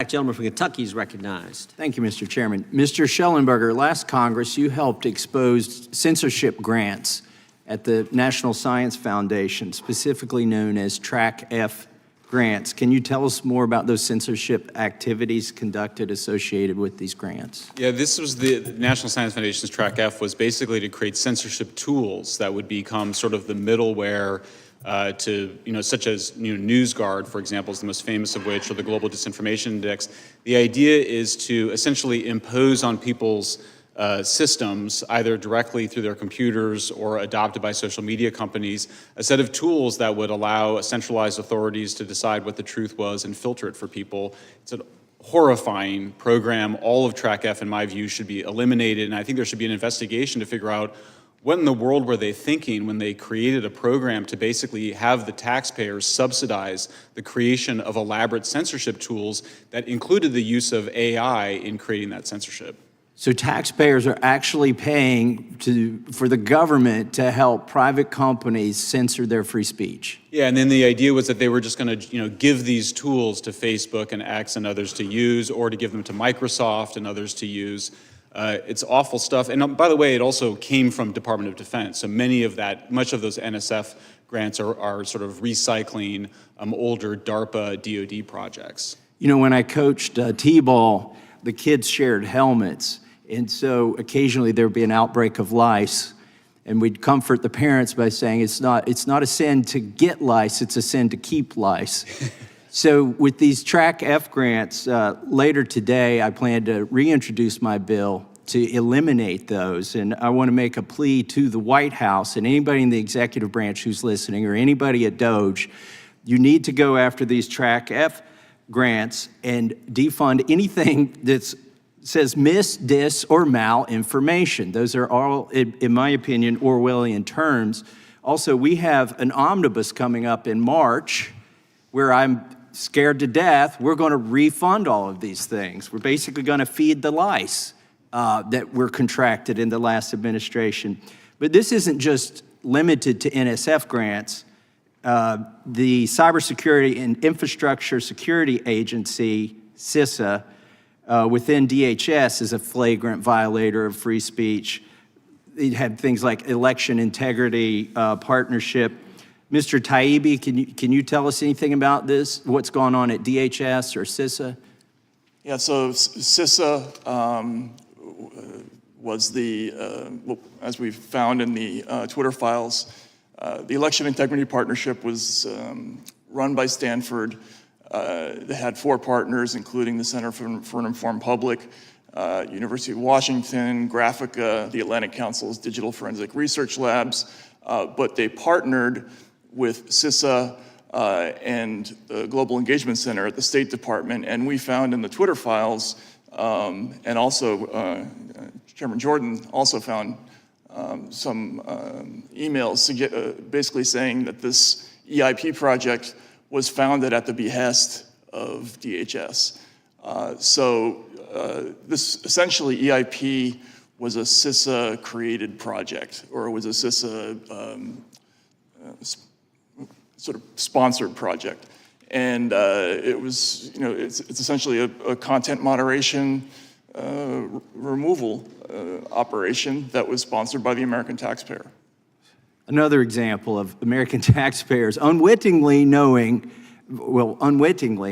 Gentleman from Kentucky is recognized. Thank you, Mr. Chairman. Mr. Schellenberger, last Congress, you helped expose censorship grants at the National Science Foundation, specifically known as Track F grants. Can you tell us more about those censorship activities conducted associated with these grants? Yeah, this was the National Science Foundation's Track F was basically to create censorship tools that would become sort of the middleware to, such as NewsGuard, for example, is the most famous of which, or the Global Disinformation Index. The idea is to essentially impose on people's systems, either directly through their computers or adopted by social media companies, a set of tools that would allow centralized authorities to decide what the truth was and filter it for people. It's a horrifying program. All of Track F, in my view, should be eliminated, and I think there should be an investigation to figure out what in the world were they thinking when they created a program to basically have the taxpayers subsidize the creation of elaborate censorship tools that included the use of AI in creating that censorship. So taxpayers are actually paying for the government to help private companies censor their free speech. Yeah, and then the idea was that they were just going to, give these tools to Facebook and X and others to use, or to give them to Microsoft and others to use. It's awful stuff. And by the way, it also came from Department of Defense. So much of those NSF grants are sort of recycling older DARPA DoD projects. When I coached T-ball, the kids shared helmets. And so occasionally there'd be an outbreak of lice, and we'd comfort the parents by saying it's not a sin to get lice, it's a sin to keep lice. So with these Track F grants, later today I plan to reintroduce my bill to eliminate those, and I want to make a plea to the White House and anybody in the executive branch who's listening, or anybody at DOJ. You need to go after these Track F grants and defund anything that says mis, dis, or malinformation. Those are all, in my opinion, Orwellian terms. Also, we have an omnibus coming up in March where I'm scared to death we're going to refund all of these things. We're basically going to feed the lice that were contracted in the last administration. But this isn't just limited to NSF grants. The Cybersecurity and Infrastructure Security Agency, CISA, within DHS is a flagrant violator of free speech. It had things like election integrity partnership. Mr. Taibbi, can you tell us anything about this? What's going on at DHS or CISA? Yeah, so CISA was as we found in the Twitter files, the Election Integrity Partnership was run by Stanford. They had 4 partners, including the Center for an Informed Public, University of Washington, Graphica, the Atlantic Council's Digital Forensic Research Labs, but they partnered with CISA and the Global Engagement Center at the State Department, and we found in the Twitter files, and also Chairman Jordan also found some emails basically saying that this EIP project was founded at the behest of DHS. This essentially EIP was a CISA-created project, or it was a CISA sort of sponsored project. And it was, it's essentially a content moderation removal operation that was sponsored by the American taxpayer. Another example of American taxpayers unwittingly,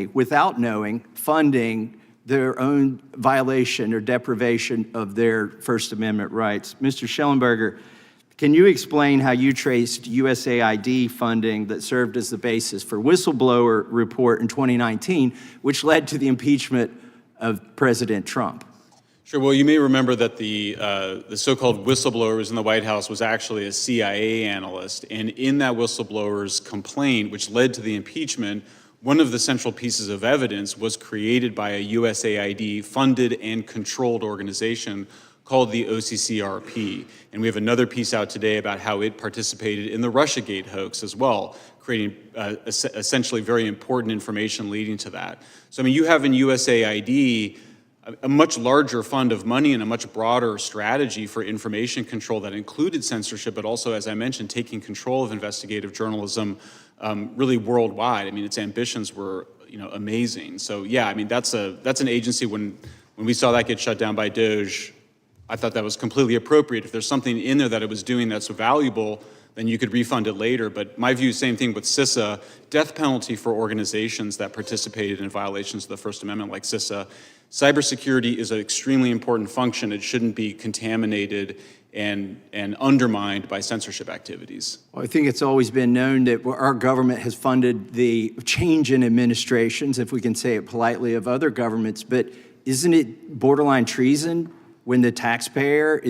without knowing, funding their own violation or deprivation of their First Amendment rights. Mr. Schellenberger, can you explain how you traced USAID funding that served as the basis for whistleblower report in 2019, which led to the impeachment of President Trump? Sure. Well, you may remember that the so-called whistleblower who was in the White House was actually a CIA analyst, and in that whistleblower's complaint, which led to the impeachment, one of the central pieces of evidence was created by a USAID-funded and controlled organization called the OCCRP. And we have another piece out today about how it participated in the Russiagate hoax as well, creating essentially very important information leading to that. So, I mean, you have in USAID a much larger fund of money and a much broader strategy for information control that included censorship, but also, as I mentioned, taking control of investigative journalism really worldwide. I mean, its ambitions were amazing. So yeah, I mean, that's an agency, when we saw that get shut down by DOJ, I thought that was completely appropriate. If there's something in there that it was doing that's valuable, then you could refund it later. But my view, same thing with CISA, death penalty for organizations that participated in violations of the First Amendment like CISA. Cybersecurity is an extremely important function. It shouldn't be contaminated and undermined by censorship activities. Well, I think it's always been known that our government has funded the change in administrations, if we can say it politely, of other governments, but isn't it borderline treason when the taxpayer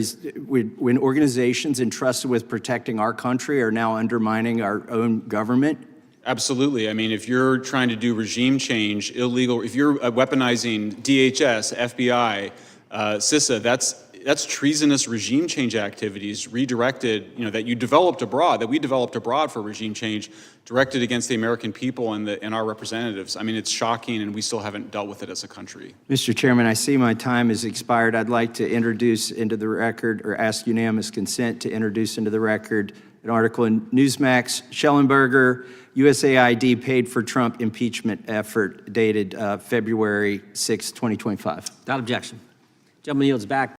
when organizations entrusted with protecting our country are now undermining our own government? Absolutely. I mean, if you're trying to do regime change, illegal, if you're weaponizing DHS, FBI, CISA, that's treasonous regime change activities redirected, that you developed abroad, that we developed abroad for regime change, directed against the American people and our representatives. I mean, it's shocking, and we still haven't dealt with it as a country. Mr. Chairman, I see my time has expired. I'd like to introduce into the record, or ask unanimous consent to introduce into the record, an article in Newsmax, Schellenberger, USAID paid for Trump impeachment effort, dated February 6, 2025. Without objection. Gentleman yields back.